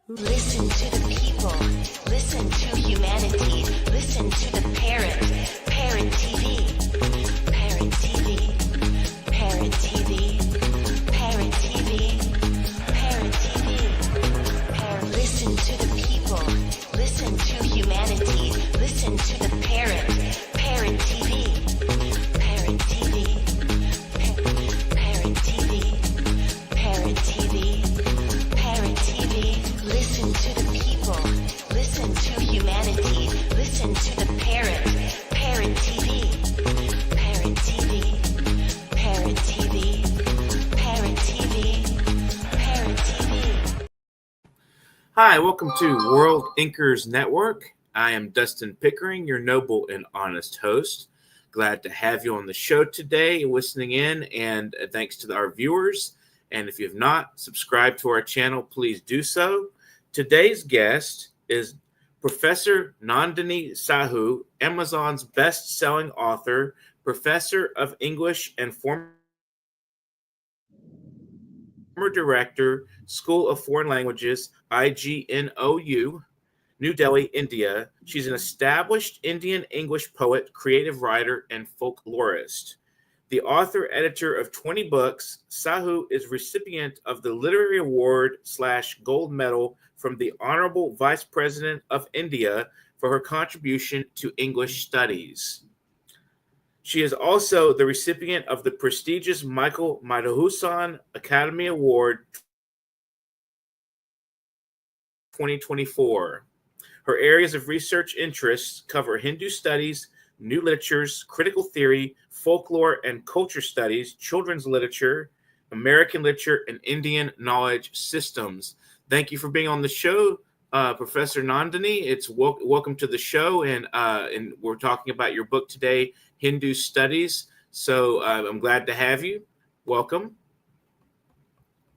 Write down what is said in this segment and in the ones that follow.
Listen to the people. Listen to humanity. Listen to the parrot. Parrot TV. Parrot TV. Parrot TV. Parrot TV. Parrot TV. Listen to the people. Listen to humanity. Listen to the parrot. Parrot TV. Parrot TV. Parrot TV. Parrot TV. Parrot TV. Listen to the people. Listen to humanity. Listen to the parrot. Parrot TV. Parrot TV. Parrot TV. Parrot TV. Parrot TV. Hi, welcome to World Inkers Network. I am Dustin Pickering, your noble and honest host. Glad to have you on the show today, listening in, and thanks to our viewers. And if you have not subscribed to our channel, please do so. Today's guest is Professor Nandini Sahu, Amazon's best-selling author, professor of English and former director, School of Foreign Languages, IGNOU, New Delhi, India. She's an established Indian English poet, creative writer, and folklorist. The author-editor of 20 books, Sahu is recipient of the Literary Award / Gold Medal from the Honorable Vice President of India for her contribution to English studies. She is also the recipient of the prestigious Michael Madhusudan Academy Award 2024. Her areas of research interests cover Hindu studies, new literatures, critical theory, folklore and culture studies, children's literature, American literature, and Indian knowledge systems. Thank you for being on the show, Professor Nandini. It's welcome to the show, and we're talking about your book today, Hindu Studies. So I'm glad to have you. Welcome.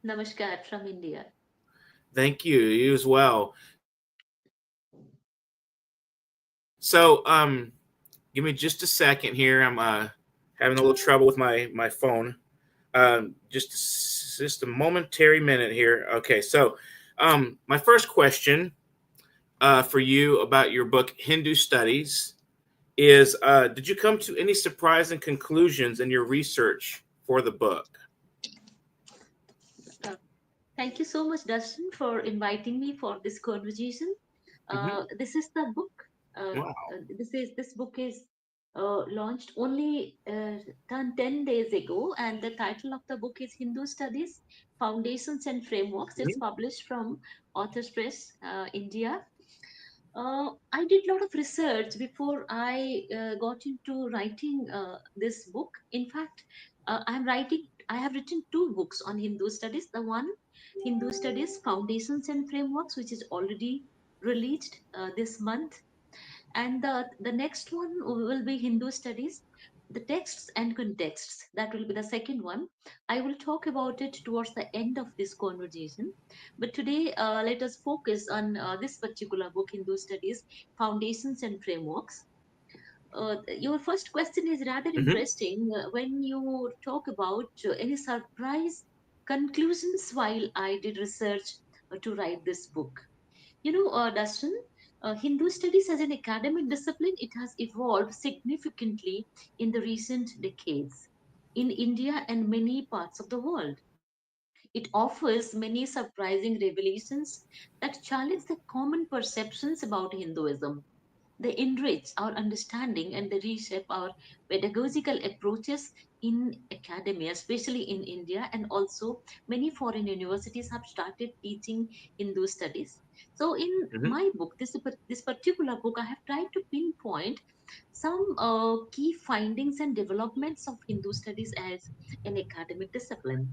Namaskar from India. Thank you. You as well. So give me just a second here. I'm having a little trouble with my phone. Just a momentary minute here. Okay, so my first question for you about your book, Hindu Studies, is did you come to any surprising conclusions in your research for the book? Thank you so much, Dustin, for inviting me for this conversation. This is the book. Wow. This book is launched only 10 days ago, and the title of the book is Hindu Studies, Foundations and Frameworks. It's published from Authors Press, India. I did a lot of research before I got into writing this book. In fact, I have written 2 books on Hindu studies. The one, Hindu Studies, Foundations and Frameworks, which is already released this month. And the next one will be Hindu Studies, the texts and contexts. That will be the second one. I will talk about it towards the end of this conversation. But today, let us focus on this particular book, Hindu Studies, Foundations and Frameworks. Your first question is rather interesting when you talk about any surprise conclusions while I did research to write this book. You know, Dustin, Hindu studies as an academic discipline, it has evolved significantly in the recent decades in India and many parts of the world. It offers many surprising revelations that challenge the common perceptions about Hinduism. They enrich our understanding and they reshape our pedagogical approaches in academia, especially in India, and also many foreign universities have started teaching Hindu studies. So, in my book, this particular book, I have tried to pinpoint some key findings and developments of Hindu studies as an academic discipline.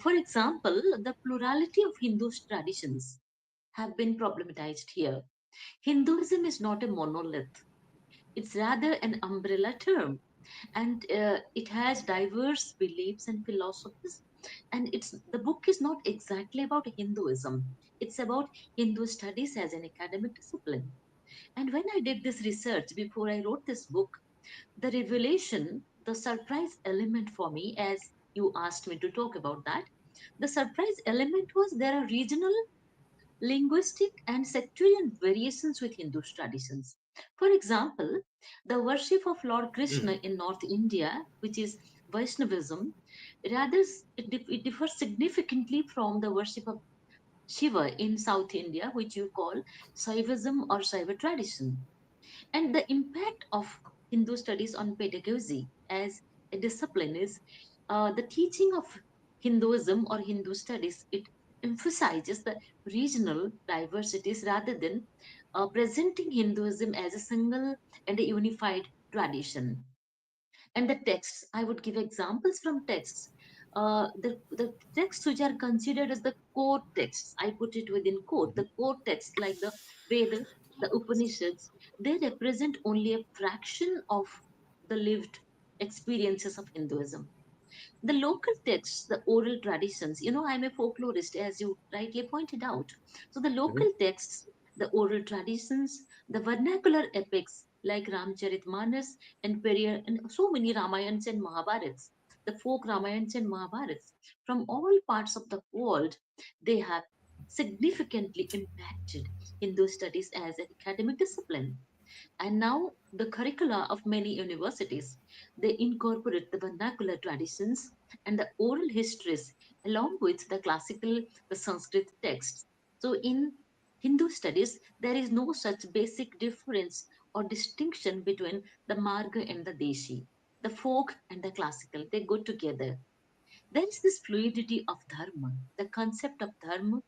For example, the plurality of Hindu traditions have been problematized here. Hinduism is not a monolith, it's rather an umbrella term, and it has diverse beliefs and philosophies. And the book is not exactly about Hinduism, it's about Hindu studies as an academic discipline. And when I did this research before I wrote this book, the revelation, the surprise element for me, as you asked me to talk about that, the surprise element was there are regional linguistic and sectarian variations with Hindu traditions. For example, the worship of Lord Krishna Mm, in North India, which is Vaishnavism, rather it differs significantly from the worship of Shiva in South India, which you call Shaivism or Shaiva tradition. And the impact of Hindu studies on pedagogy as a discipline is the teaching of Hinduism or Hindu studies. It emphasizes the regional diversities rather than presenting Hinduism as a single and a unified tradition. And the texts, I would give examples from texts. The texts which are considered as the core texts, I put it within quote, the mhm, core texts like the Vedas, the Upanishads, they represent only a fraction of the lived experiences of Hinduism. The local texts, the oral traditions, I'm a folklorist, as you rightly pointed out. So the mhm, local texts, the oral traditions, the vernacular epics like Ramcharitmanas and Periyar, and so many Ramayans and Mahabharats, the folk Ramayans and Mahabharats from all parts of the world, they have significantly impacted Hindu studies as an academic discipline. And now the curricula of many universities, they incorporate the vernacular traditions and the oral histories along with the classical, the Sanskrit texts. So in Hindu studies, there is no such basic difference or distinction between the Marga and the Deshi, the folk and the classical. They go together. There is this fluidity of dharma, the concept of dharma,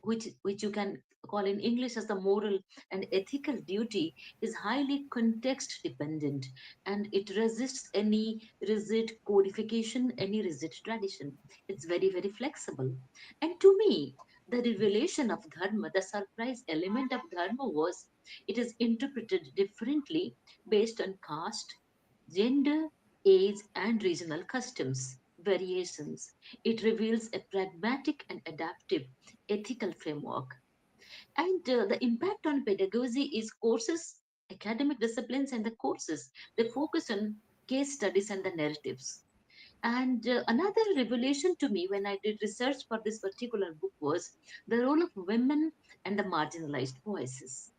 which you can call in English as the moral and ethical duty, is highly context dependent, and it resists any rigid codification, any rigid tradition. It's very, very flexible. And to me, the revelation of dharma, the surprise element of dharma was it is interpreted differently based on caste, gender, age, and regional customs, variations. It reveals a pragmatic and adaptive ethical framework. And the impact on pedagogy is courses, academic disciplines, and the courses. They focus on case studies and the narratives. And another revelation to me when I did research for this particular book was the role of women and the marginalized voices.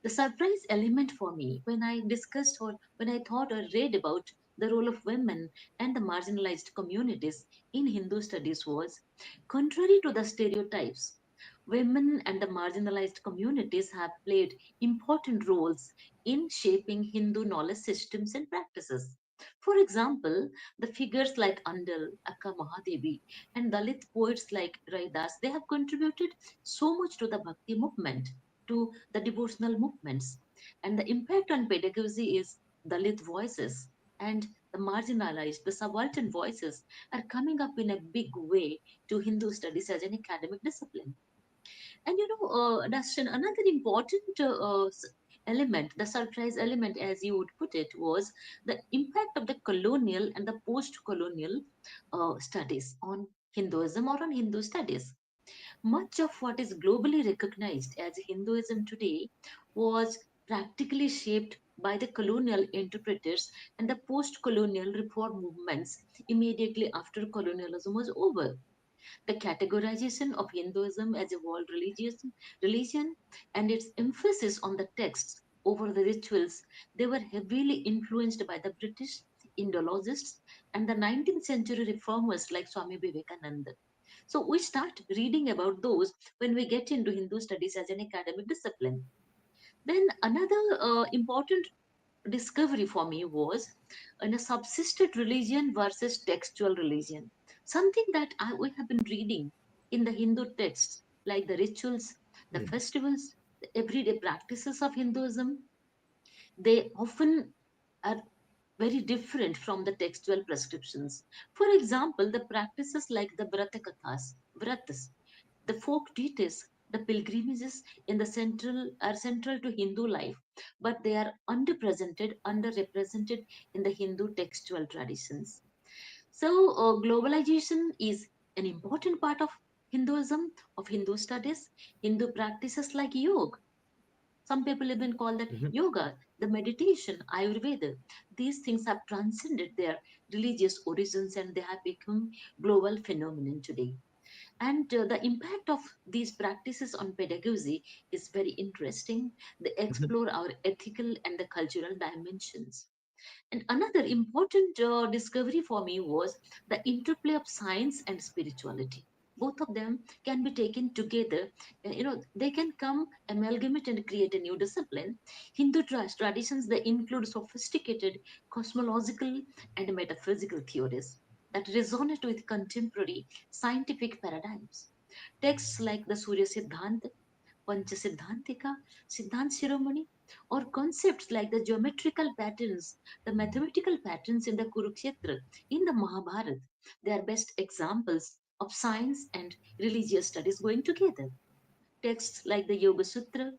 The surprise element for me when I discussed or when I thought or read about the role of women and the marginalized communities in Hindu studies was contrary to the stereotypes. Women and the marginalized communities have played important roles in shaping Hindu knowledge systems and practices. For example, the figures like Andal, Akka Mahadevi, and Dalit poets like Raidas, they have contributed so much to the Bhakti movement, to the devotional movements. And the impact on pedagogy is Dalit voices and the marginalized, the subaltern voices are coming up in a big way to Hindu studies as an academic discipline. And Dustin, another important element, the surprise element, as you would put it, was the impact of the colonial and the post colonial studies on Hinduism or on Hindu studies. Much of what is globally recognized as Hinduism today was practically shaped by the colonial interpreters and the post colonial reform movements immediately after colonialism was over. The categorization of Hinduism as a world religion and its emphasis on the texts over the rituals, they were heavily influenced by the British Indologists and the 19th century reformers like Swami Vivekananda. So we start reading about those when we get into Hindu studies as an academic discipline. Then another important discovery for me was in a subsisted religion versus textual religion. Something that we have been reading in the Hindu texts, like the rituals, the mm, festivals, the everyday practices of Hinduism, they often are very different from the textual prescriptions. For example, the practices like the Vratakathas, Vratas, the folk duties, the pilgrimages in the central are central to Hindu life, but they are underrepresented in the Hindu textual traditions. So, globalization is an important part of Hinduism, of Hindu studies. Hindu practices like yoga, some people even call that mhm. yoga, the meditation, Ayurveda. These things have transcended their religious origins and they have become global phenomenon today. And the impact of these practices on pedagogy is very interesting. They Mhm. explore our ethical and the cultural dimensions. And another important discovery for me was the interplay of science and spirituality. Both of them can be taken together. They can come amalgamate and create a new discipline. Hindu traditions, they include sophisticated cosmological and metaphysical theories that resonate with contemporary scientific paradigms. Texts like the Surya Siddhanta, Panchasiddhantika, Siddhant Shiromani, or concepts like the geometrical patterns, the mathematical patterns in the Kurukshetra, in the Mahabharata, they are best examples of science and religious studies going together. Texts like the Yoga Sutra,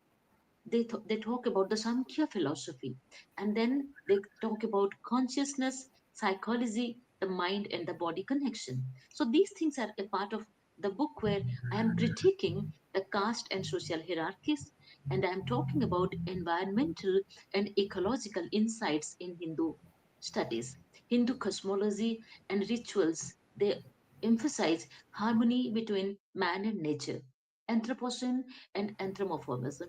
they talk about the Samkhya philosophy, and then they talk about consciousness, psychology, the mind and the body connection. So these things are a part of the book where I am critiquing the caste and social hierarchies, and I am talking about environmental and ecological insights in Hindu studies. Hindu cosmology and rituals, they emphasize harmony between man and nature, anthropocene and anthropomorphism,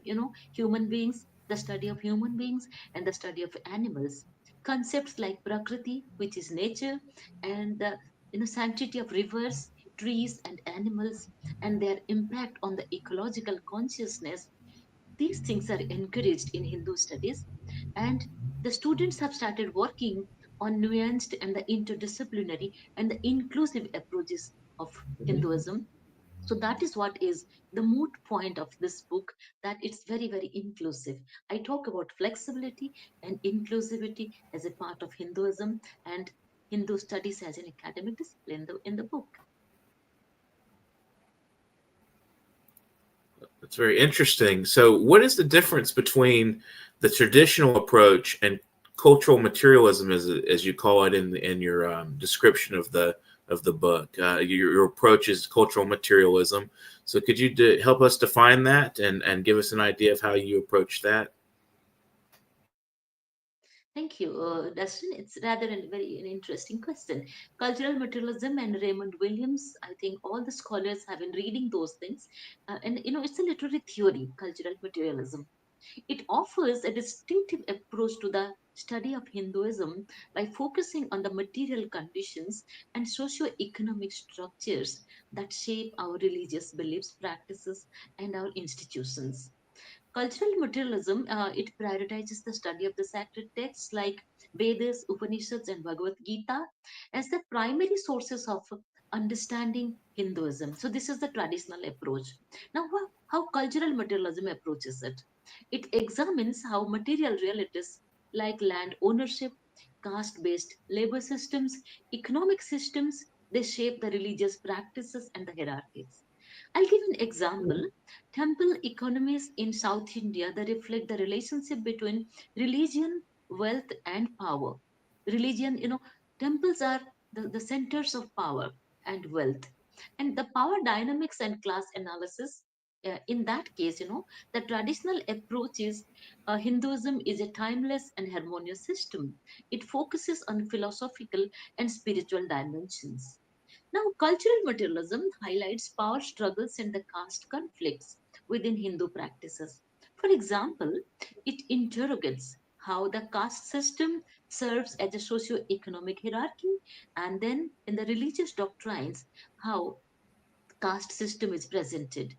human beings, the study of human beings and the study of animals. Concepts like prakriti, which is nature, and the sanctity of rivers, trees, and animals, and their impact on the ecological consciousness. These things are encouraged in Hindu studies, and the students have started working on nuanced and the interdisciplinary and the inclusive approaches of Mhm. Hinduism. So that is what is the moot point of this book, that it's very, very inclusive. I talk about flexibility and inclusivity as a part of Hinduism and Hindu studies as an academic discipline in the book. That's very interesting. So, what is the difference between the traditional approach and cultural materialism, as you call it in your description of the book? Your approach is cultural materialism. So, could you help us define that and give us an idea of how you approach that? Thank you, Dustin. It's rather an interesting question. Cultural materialism and Raymond Williams, I think all the scholars have been reading those things. And, it's a literary theory, cultural materialism. It offers a distinctive approach to the study of Hinduism by focusing on the material conditions and socio-economic structures that shape our religious beliefs, practices, and our institutions. Cultural materialism, it prioritizes the study of the sacred texts like Vedas, Upanishads, and Bhagavad Gita as the primary sources of understanding Hinduism. So this is the traditional approach. Now, how cultural materialism approaches it? It examines how material realities like land ownership, caste-based labor systems, economic systems, they shape the religious practices and the hierarchies. I'll give an example. Temple economies in South India, they reflect the relationship between religion, wealth, and power. Religion, temples are the centers of power and wealth. And the power dynamics and class analysis, in that case, the traditional approach is Hinduism is a timeless and harmonious system. It focuses on philosophical and spiritual dimensions. Now, cultural materialism highlights power struggles and the caste conflicts within Hindu practices. For example, it interrogates how the caste system serves as a socio-economic hierarchy, and then in the religious doctrines, how caste system is presented.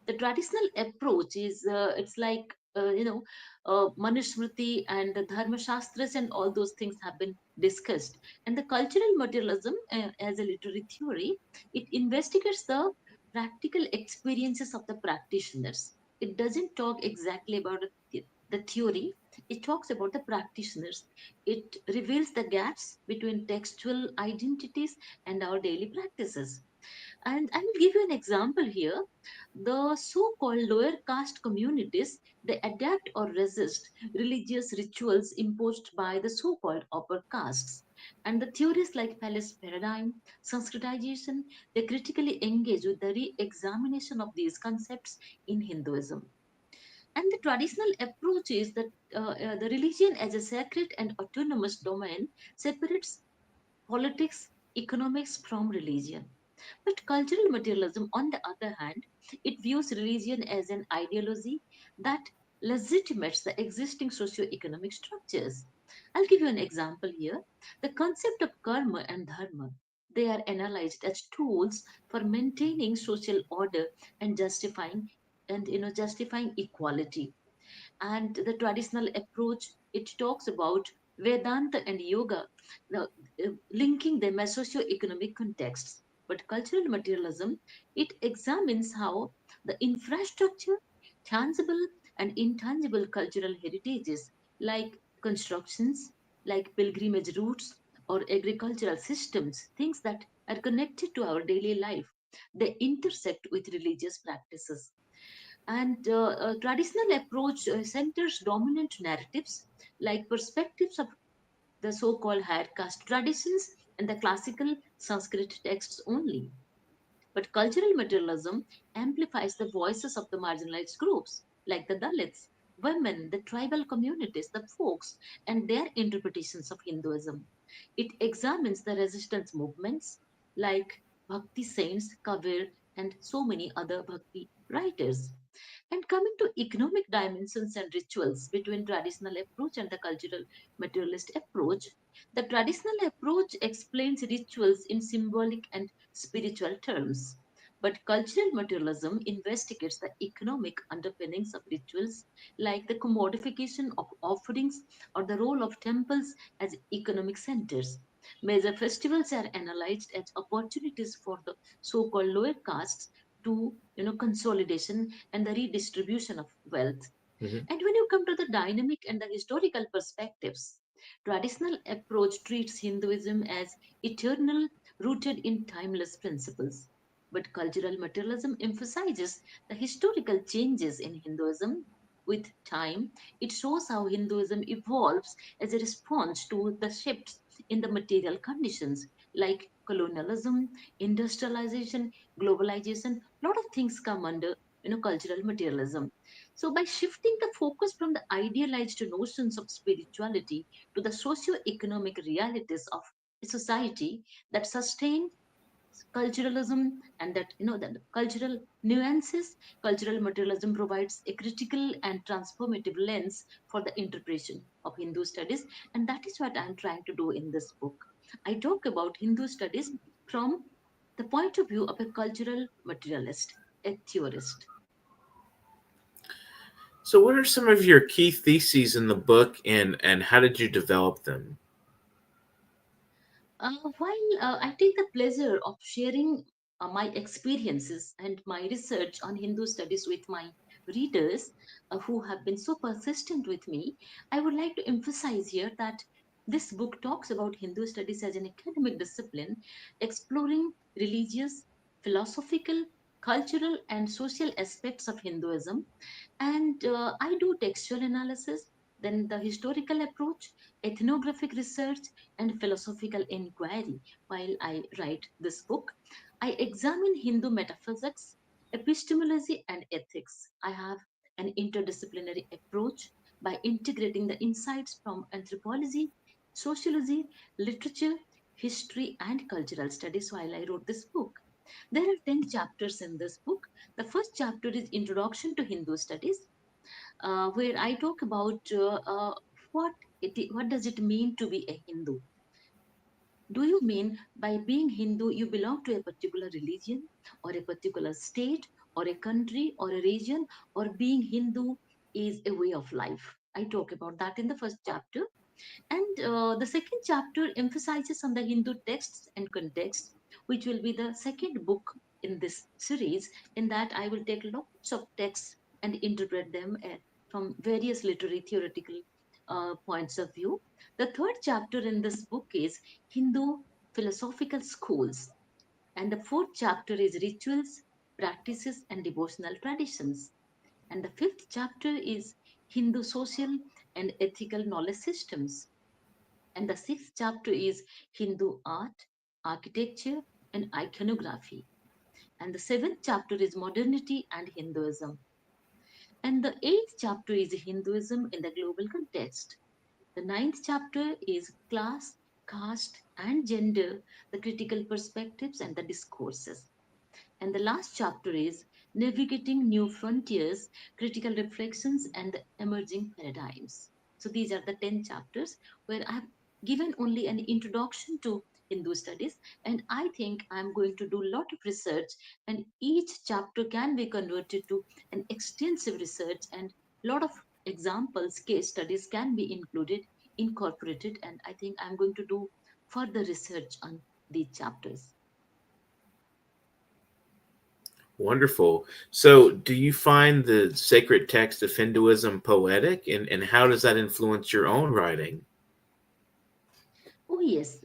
The traditional approach is it's like Manusmriti and the Dharma Shastras and all those things have been discussed. And the cultural materialism, as a literary theory, it investigates the practical experiences of the practitioners. It doesn't talk exactly about the theory. It talks about the practitioners. It reveals the gaps between textual identities and our daily practices. And I will give you an example here. The so-called lower caste communities, they adapt or resist religious rituals imposed by the so-called upper castes. And the theories like palace paradigm, Sanskritization, they critically engage with the re-examination of these concepts in Hinduism. And the traditional approach is that the religion as a sacred and autonomous domain separates politics, economics from religion. But cultural materialism, on the other hand, it views religion as an ideology that legitimates the existing socio-economic structures. I'll give you an example here. The concept of karma and dharma, they are analyzed as tools for maintaining social order and justifying equality. And the traditional approach, it talks about Vedanta and yoga, the, linking them as socio-economic contexts. But cultural materialism, it examines how the infrastructure, tangible and intangible cultural heritages like constructions, like pilgrimage routes or agricultural systems, things that are connected to our daily life, they intersect with religious practices. And a traditional approach centers dominant narratives like perspectives of the so-called higher caste traditions and the classical Sanskrit texts only. But cultural materialism amplifies the voices of the marginalized groups like the Dalits, women, the tribal communities, the folks, and their interpretations of Hinduism. It examines the resistance movements like Bhakti saints, Kabir, and so many other Bhakti writers. And coming to economic dimensions and rituals between traditional approach and the cultural materialist approach, the traditional approach explains rituals in symbolic and spiritual terms. But cultural materialism investigates the economic underpinnings of rituals, like the commodification of offerings or the role of temples as economic centers. Major festivals are analyzed as opportunities for the so-called lower castes to consolidation and the redistribution of wealth. Mhm. And when you come to the dynamic and the historical perspectives, traditional approach treats Hinduism as eternal, rooted in timeless principles. But cultural materialism emphasizes the historical changes in Hinduism with time. It shows how Hinduism evolves as a response to the shifts in the material conditions like colonialism, industrialization, globalization. A lot of things come under cultural materialism. So, by shifting the focus from the idealized notions of spirituality to the socio-economic realities of a society that sustain culturalism and that that cultural nuances, cultural materialism provides a critical and transformative lens for the interpretation of Hindu studies, and that is what I'm trying to do in this book. I talk about Hindu studies from the point of view of a cultural materialist, a theorist. So, what are some of your key theses in the book, and how did you develop them? While I take the pleasure of sharing my experiences and my research on Hindu studies with my readers who have been so persistent with me, I would like to emphasize here that this book talks about Hindu studies as an academic discipline, exploring religious, philosophical, cultural, and social aspects of Hinduism. And I do textual analysis, then the historical approach, ethnographic research, and philosophical inquiry while I write this book. I examine Hindu metaphysics, epistemology, and ethics. I have an interdisciplinary approach by integrating the insights from anthropology, sociology, literature, history, and cultural studies while I wrote this book. There are 10 chapters in this book. The first chapter is Introduction to Hindu Studies, where I talk about what does it mean to be a Hindu. Do you mean by being Hindu, you belong to a particular religion or a particular state or a country or a region, or being Hindu is a way of life? I talk about that in the first chapter. And the second chapter emphasizes on the Hindu texts and context, which will be the second book in this series. In that, I will take lots of texts and interpret them from various literary theoretical points of view. The third chapter in this book is Hindu philosophical schools, and the fourth chapter is rituals, practices, and devotional traditions. And the fifth chapter is Hindu social and ethical knowledge systems. And the sixth chapter is Hindu art, architecture, and iconography. And the seventh chapter is modernity and Hinduism. And the eighth chapter is Hinduism in the global context. The ninth chapter is class, caste, and gender, the critical perspectives and the discourses. And the last chapter is Navigating New Frontiers, Critical Reflections, and the Emerging Paradigms. So these are the 10 chapters where I have given only an introduction to Hindu studies, and I think I'm going to do a lot of research, and each chapter can be converted to an extensive research, and a lot of examples, case studies can be included, incorporated, and I think I'm going to do further research on these chapters. Wonderful. So, do you find the sacred text of Hinduism poetic, and how does that influence your own writing? Oh, yes,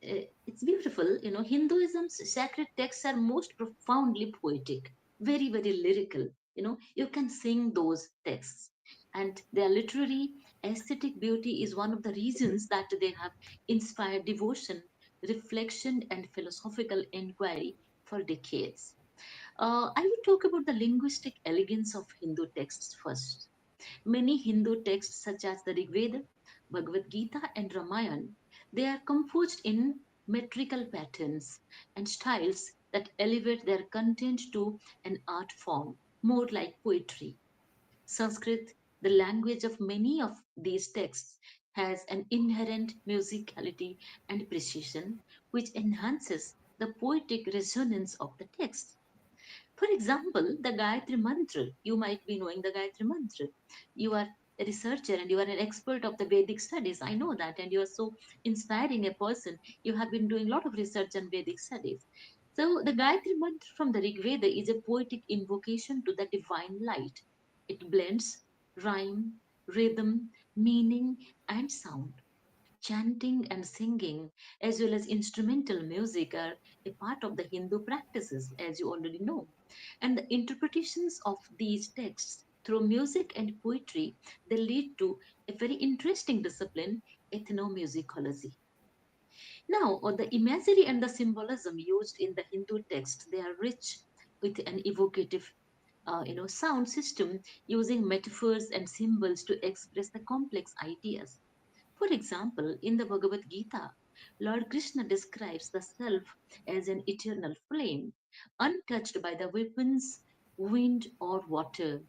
it's beautiful. You know, Hinduism's sacred texts are most profoundly poetic, very, very lyrical. You know, you can sing those texts, and their literary aesthetic beauty is one of the reasons that they have inspired devotion, reflection, and philosophical inquiry for decades. I will talk about the linguistic elegance of Hindu texts first. Many Hindu texts, such as the Rig Veda, Bhagavad Gita, and Ramayana, they are composed in metrical patterns and styles that elevate their content to an art form, more like poetry. Sanskrit, the language of many of these texts, has an inherent musicality and precision which enhances the poetic resonance of the text. For example, the Gayatri Mantra, you might be knowing the Gayatri Mantra. You are a researcher and you are an expert of the Vedic studies. I know that, and you are so inspiring a person. You have been doing a lot of research on Vedic studies. So, the Gayatri Mantra from the Rig Veda is a poetic invocation to the divine light. It blends rhyme, rhythm, meaning, and sound. Chanting and singing, as well as instrumental music, are a part of the Hindu practices, as you already know. And the interpretations of these texts through music and poetry, they lead to a very interesting discipline, ethnomusicology. Now, the imagery and the symbolism used in the Hindu text, they are rich with an evocative sound system using metaphors and symbols to express the complex ideas. For example, in the Bhagavad Gita, Lord Krishna describes the self as an eternal flame, untouched by the weapons, wind, or water,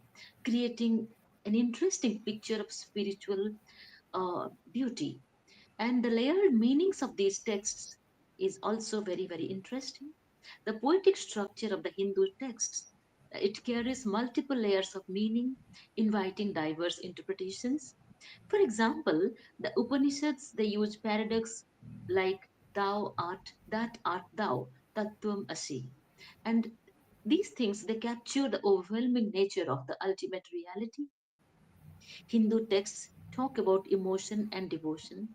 creating an interesting picture of spiritual beauty. And the layered meanings of these texts is also very, very interesting. The poetic structure of the Hindu texts, it carries multiple layers of meaning, inviting diverse interpretations. For example, the Upanishads, they use paradox like thou art, that art thou, tattvam asi. And these things, they capture the overwhelming nature of the ultimate reality. Hindu texts talk about emotion and devotion.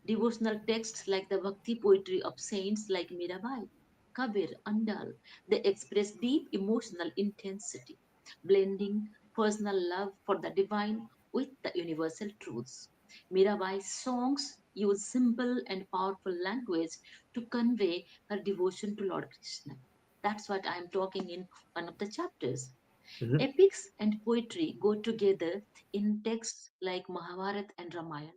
Devotional texts like the Bhakti poetry of saints like Mirabai, Kabir, Andal, they express deep emotional intensity, blending personal love for the divine with the universal truths. Mirabai's songs use simple and powerful language to convey her devotion to Lord Krishna. That's what I am talking in one of the chapters. Mhm. Epics and poetry go together in texts like Mahabharata and Ramayana.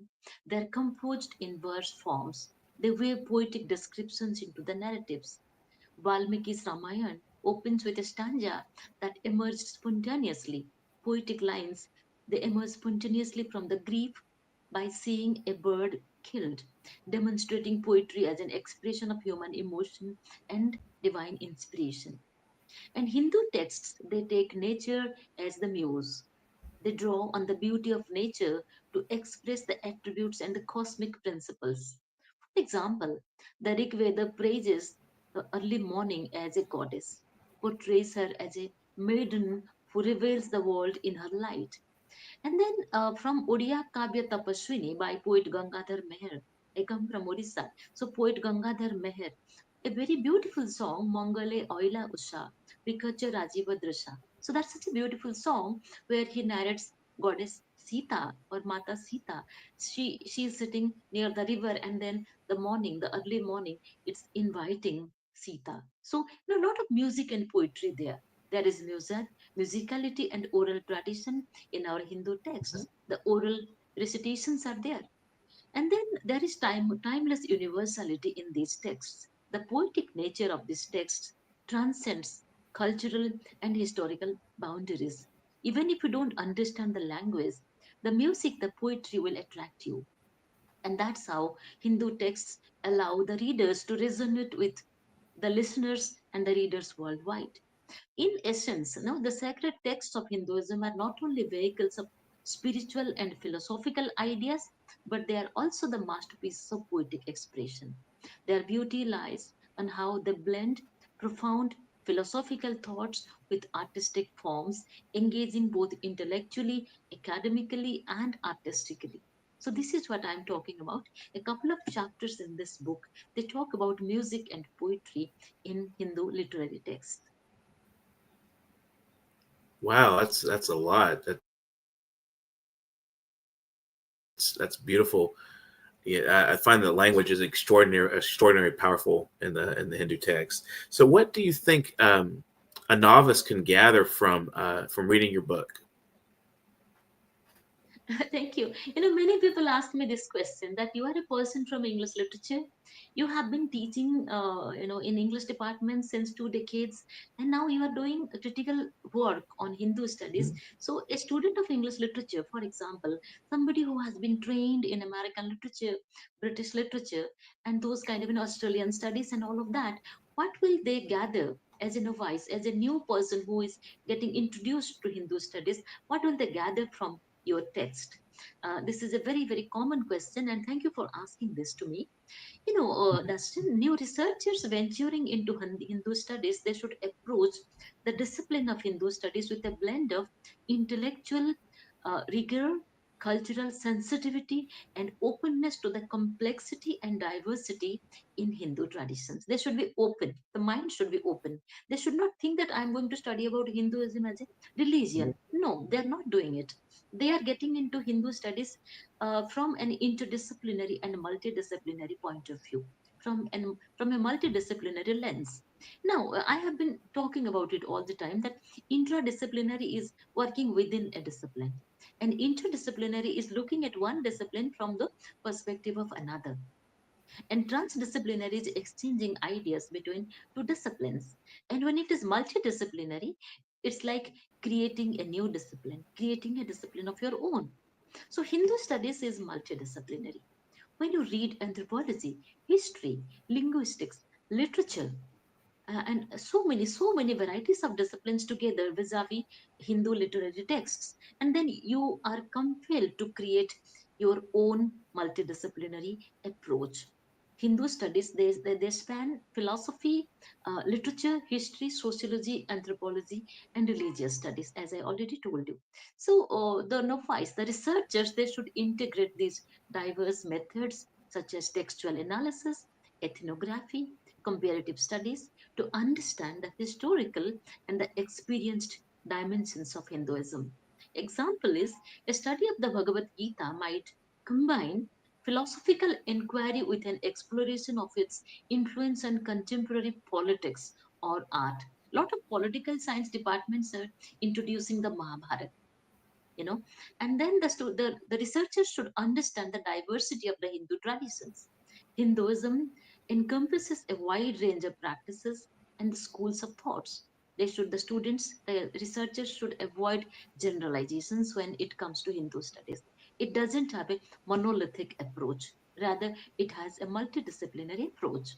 They're composed in verse forms. They weave poetic descriptions into the narratives. Valmiki's Ramayana opens with a stanza that emerged spontaneously. Poetic lines, they emerge spontaneously from the grief by seeing a bird killed, demonstrating poetry as an expression of human emotion and divine inspiration. And Hindu texts, they take nature as the muse. They draw on the beauty of nature to express the attributes and the cosmic principles. For example, the Rig Veda praises the early morning as a goddess, portrays her as a maiden who reveals the world in her light. And then from Odia Kavya Tapaswini by poet Gangadhar Meher. I come from Odisha. So poet Gangadhar Meher, a very beautiful song, Mangale Oila Usha, Pikacha Rajiva Drisha. So that's such a beautiful song where he narrates goddess Sita or Mata Sita. She is sitting near the river, and then the morning, the early morning, it's inviting Sita. So a lot of music and poetry there. There is music, musicality and oral tradition in our Hindu texts. The oral recitations are there. And then there is timeless universality in these texts. The poetic nature of these texts transcends cultural and historical boundaries. Even if you don't understand the language, the music, the poetry will attract you. And that's how Hindu texts allow the readers to resonate with the listeners and the readers worldwide. In essence, the sacred texts of Hinduism are not only vehicles of spiritual and philosophical ideas, but they are also the masterpieces of poetic expression. Their beauty lies in how they blend profound philosophical thoughts with artistic forms, engaging both intellectually, academically, and artistically. So, this is what I'm talking about. A couple of chapters in this book, they talk about music and poetry in Hindu literary texts. Wow, that's a lot. That's beautiful. Yeah, I find the language is extraordinary, powerful in the Hindu text. So, what do you think a novice can gather from reading your book? Thank you. Many people ask me this question that you are a person from English literature. You have been teaching, in English department since 2 decades, and now you are doing a critical work on Hindu studies. So, a student of English literature, for example, somebody who has been trained in American literature, British literature, and those kind of Australian studies and all of that, what will they gather as a novice, as a new person who is getting introduced to Hindu studies? What will they gather from your text? This is a very, very common question, and thank you for asking this to me. Dustin, new researchers venturing into Hindu studies, they should approach the discipline of Hindu studies with a blend of intellectual rigor, cultural sensitivity, and openness to the complexity and diversity in Hindu traditions. They should be open. The mind should be open. They should not think that I'm going to study about Hinduism as a religion. No, they're not doing it. They are getting into Hindu studies from an interdisciplinary and multidisciplinary point of view, from a multidisciplinary lens. Now, I have been talking about it all the time that intradisciplinary is working within a discipline, and interdisciplinary is looking at one discipline from the perspective of another, and transdisciplinary is exchanging ideas between two disciplines. And when it is multidisciplinary, it's like creating a new discipline, creating a discipline of your own. So, Hindu studies is multidisciplinary. When you read anthropology, history, linguistics, literature, and so many varieties of disciplines together vis-a-vis Hindu literary texts, and then you are compelled to create your own multidisciplinary approach. Hindu studies, they span philosophy, literature, history, sociology, anthropology, and religious studies, as I already told you. So, the novice, the researchers, they should integrate these diverse methods such as textual analysis, ethnography, comparative studies to understand the historical and the experienced dimensions of Hinduism. Example is a study of the Bhagavad Gita might combine philosophical inquiry with an exploration of its influence on contemporary politics or art. A lot of political science departments are introducing the Mahabharata, you know and then the researchers should understand the diversity of the Hindu traditions. Hinduism encompasses a wide range of practices and the schools of thoughts. The researchers should avoid generalizations when it comes to Hindu studies. It doesn't have a monolithic approach, rather it has a multidisciplinary approach.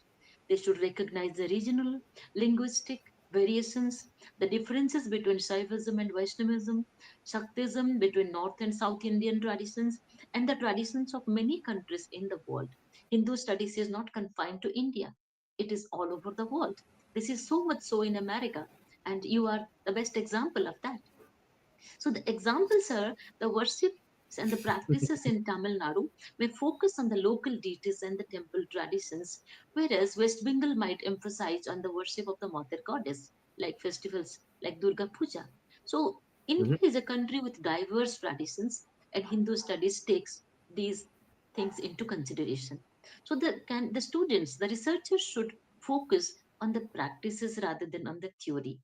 They should recognize the regional linguistic variations, the differences between Shaivism and Vaishnavism, Shaktism between North and South Indian traditions, and the traditions of many countries in the world. Hindu studies is not confined to India, it is all over the world. This is so much so in America, and you are the best example of that. So the examples are the worship and the practices in Tamil Nadu may focus on the local deities and the temple traditions, whereas West Bengal might emphasize on the worship of the mother goddess, like festivals like Durga Puja. So India Mhm. is a country with diverse traditions, and Hindu studies takes these things into consideration. So the students, the researchers should focus on the practices rather than on the theory,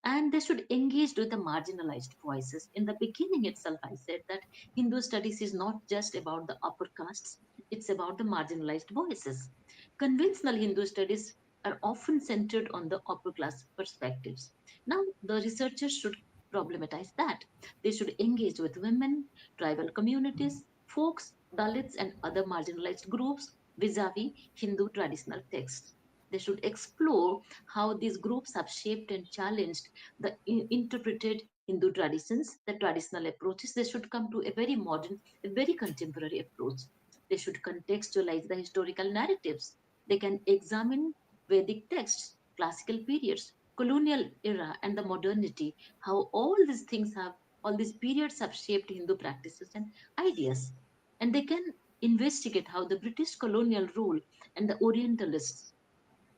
and they should engage with the marginalized voices. In the beginning itself, I said that Hindu studies is not just about the upper castes, It's about the marginalized voices. Conventional Hindu studies are often centered on the upper class perspectives. Now, the researchers should problematize that. They should engage with women, tribal communities, folks, Dalits, and other marginalized groups vis-a-vis Hindu traditional texts. They should explore how these groups have shaped and challenged the interpreted Hindu traditions, the traditional approaches. They should come to a very modern, a very contemporary approach. They should contextualize the historical narratives. They can examine Vedic texts, classical periods, colonial era, and the modernity, how all these periods have shaped Hindu practices and ideas. And they can investigate how the British colonial rule and the Orientalists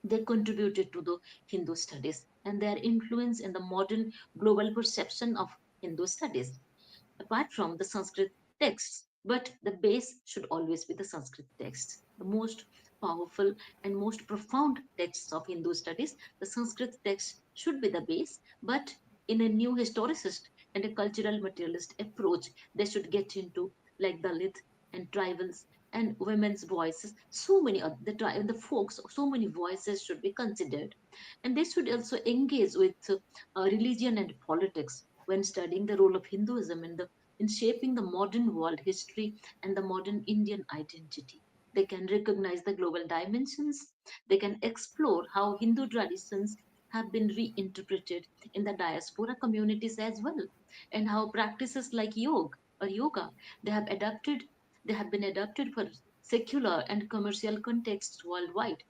they contributed to the Hindu studies and their influence in the modern global perception of Hindu studies apart from the Sanskrit texts, but the base should always be the Sanskrit texts. The most powerful and most profound texts of Hindu studies, the Sanskrit text should be the base, but in a new historicist and a cultural materialist approach, they should get into like Dalit and tribals and women's voices. So many of the folks, so many voices should be considered, and they should also engage with religion and politics when studying the role of Hinduism in shaping the modern world history and the modern Indian identity. They can recognize the global dimensions. They can explore how Hindu traditions have been reinterpreted in the diaspora communities as well, and how practices like yoga, they have adapted, they have been adapted for secular and commercial contexts worldwide.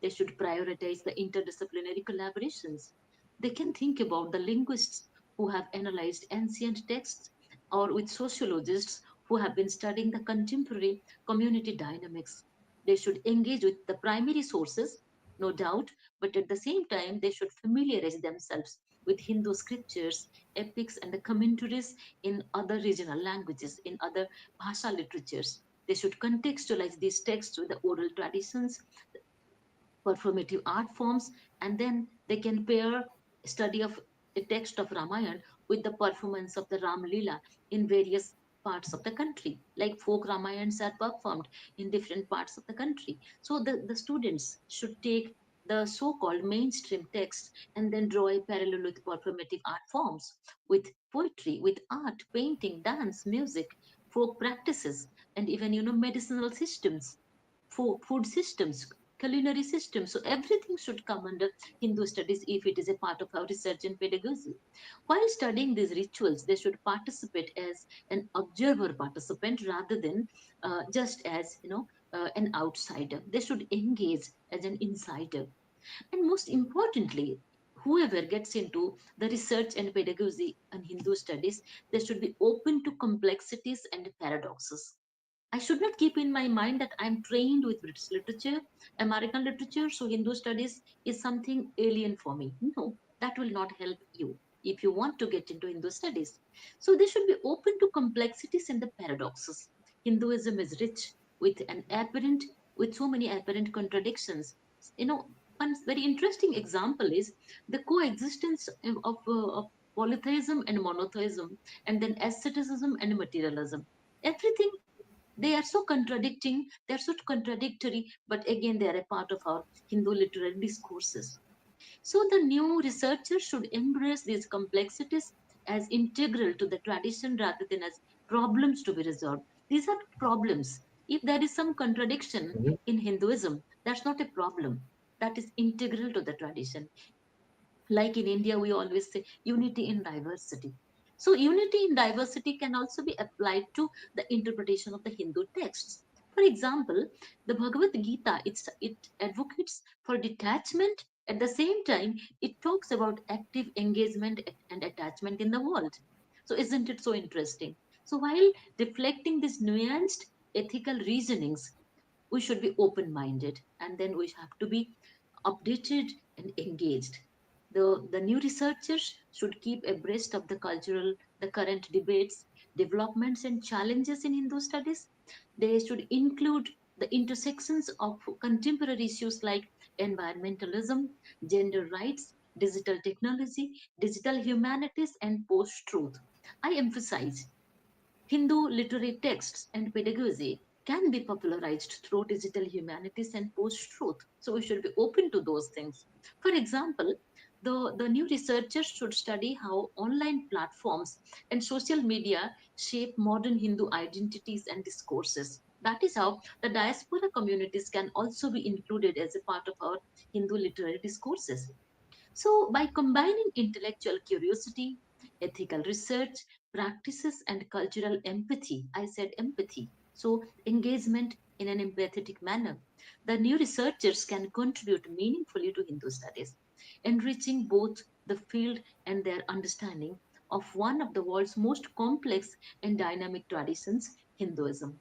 They should prioritize the interdisciplinary collaborations. They can think about the linguists who have analyzed ancient texts or with sociologists who have been studying the contemporary community dynamics. They should engage with the primary sources, no doubt, but at the same time, they should familiarize themselves with Hindu scriptures, epics, and the commentaries in other regional languages, in other Bhasha literatures. They should contextualize these texts with the oral traditions, performative art forms, and then they can pair study of a text of Ramayana with the performance of the Ram Lila in various parts of the country. Like folk Ramayans are performed in different parts of the country. So the students should take the so-called mainstream text and then draw a parallel with performative art forms, with poetry, with art, painting, dance, music, folk practices, and even medicinal systems, food systems, culinary systems. So everything should come under Hindu studies if it is a part of our research and pedagogy. While studying these rituals, they should participate as an observer participant rather than just as an outsider. They should engage as an insider. And most importantly, whoever gets into the research and pedagogy and Hindu studies, they should be open to complexities and paradoxes. I should not keep in my mind that I'm trained with British literature, American literature, so Hindu studies is something alien for me. No, that will not help you if you want to get into Hindu studies. So they should be open to complexities and the paradoxes. Hinduism is rich with with so many apparent contradictions. One very interesting example is the coexistence of polytheism and monotheism, and then asceticism and materialism. Everything they are so contradicting, they're so contradictory, but again, they are a part of our Hindu literary discourses. So the new researchers should embrace these complexities as integral to the tradition rather than as problems to be resolved. These are problems. If there is some contradiction Mhm. in Hinduism, that's not a problem. That is integral to the tradition. Like in India, we always say unity in diversity. So, unity in diversity can also be applied to the interpretation of the Hindu texts. For example, the Bhagavad Gita, it advocates for detachment. At the same time, it talks about active engagement and attachment in the world. So, isn't it so interesting? So, while reflecting these nuanced ethical reasonings, we should be open minded and then we have to be updated and engaged. The new researchers should keep abreast of the current debates, developments, and challenges in Hindu studies. They should include the intersections of contemporary issues like environmentalism, gender rights, digital technology, digital humanities, and post truth. I emphasize Hindu literary texts and pedagogy. can be popularized through digital humanities and post-truth. So we should be open to those things. For example, the new researchers should study how online platforms and social media shape modern Hindu identities and discourses. That is how the diaspora communities can also be included as a part of our Hindu literary discourses. So, by combining intellectual curiosity, ethical research, practices, and cultural empathy, I said empathy, so engagement in an empathetic manner, the new researchers can contribute meaningfully to Hindu studies, enriching both the field and their understanding of one of the world's most complex and dynamic traditions, Hinduism.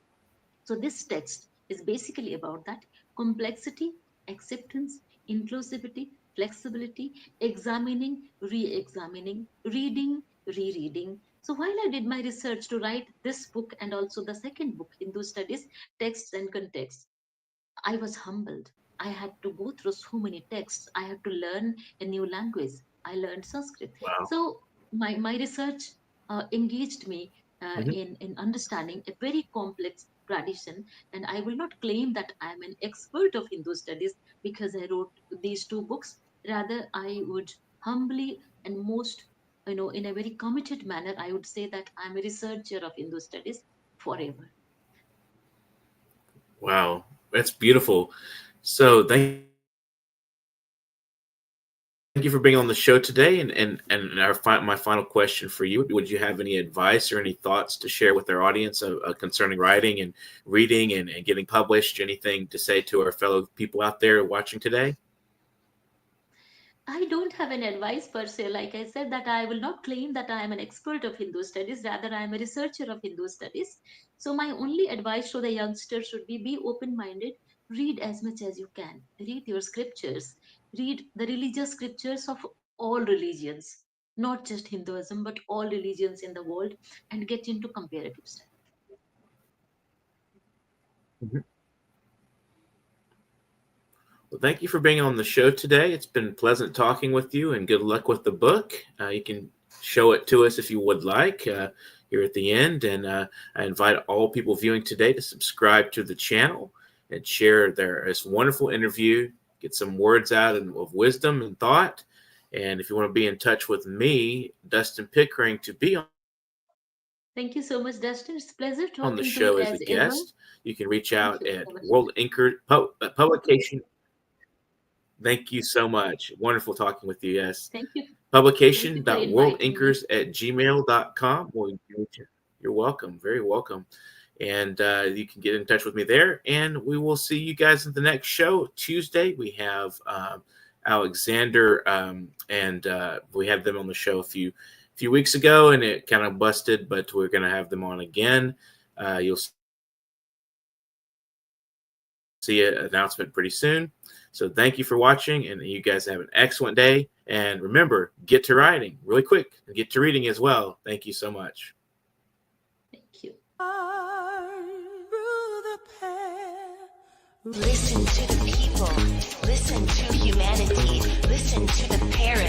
So this text is basically about that complexity, acceptance, inclusivity, flexibility, examining, re-examining, reading, rereading. So while I did my research to write this book and also the second book, Hindu Studies, Texts and Contexts, I was humbled. I had to go through so many texts. I had to learn a new language. I learned Sanskrit. Wow. So my research engaged me Mhm. in understanding a very complex tradition. And I will not claim that I'm an expert of Hindu studies because I wrote these two books. Rather, I would humbly and most, in a very committed manner, I would say that I'm a researcher of Hindu studies forever. Wow, that's beautiful. So thank you for being on the show today. And my final question for you: would you have any advice or any thoughts to share with our audience concerning writing and reading and getting published? Anything to say to our fellow people out there watching today? I don't have an advice per se. Like I said, that I will not claim that I am an expert of Hindu studies. Rather, I am a researcher of Hindu studies. So my only advice to the youngsters should be open-minded. Read as much as you can. Read your scriptures. Read the religious scriptures of all religions, not just Hinduism, but all religions in the world, and get into comparative study. Mhm. Well, thank you for being on the show today. It's been pleasant talking with you, and good luck with the book. You can show it to us if you would like here at the end. And I invite all people viewing today to subscribe to the channel and share this wonderful interview, get some words out of wisdom and thought. And if you want to be in touch with me, Dustin Pickering, to be Thank you so much, Dustin. It's a pleasure on the talking to you show as a as ever. guest, you can reach Thank out you at so much. World Anchor Publication. Thank you so much. Wonderful talking with you. Yes. Thank you. Thank you for inviting me. Publication.worldanchors@gmail.com. Well, you're welcome. Very welcome. And you can get in touch with me there. And we will see you guys in the next show. Tuesday, we have Alexander, and we had them on the show a few weeks ago, and it kind of busted, but we're going to have them on again. You'll see an announcement pretty soon. So thank you for watching, and you guys have an excellent day. And remember, get to writing really quick and get to reading as well. Thank you so much. Thank you. Listen to the people. Listen to humanity. Listen to the parents.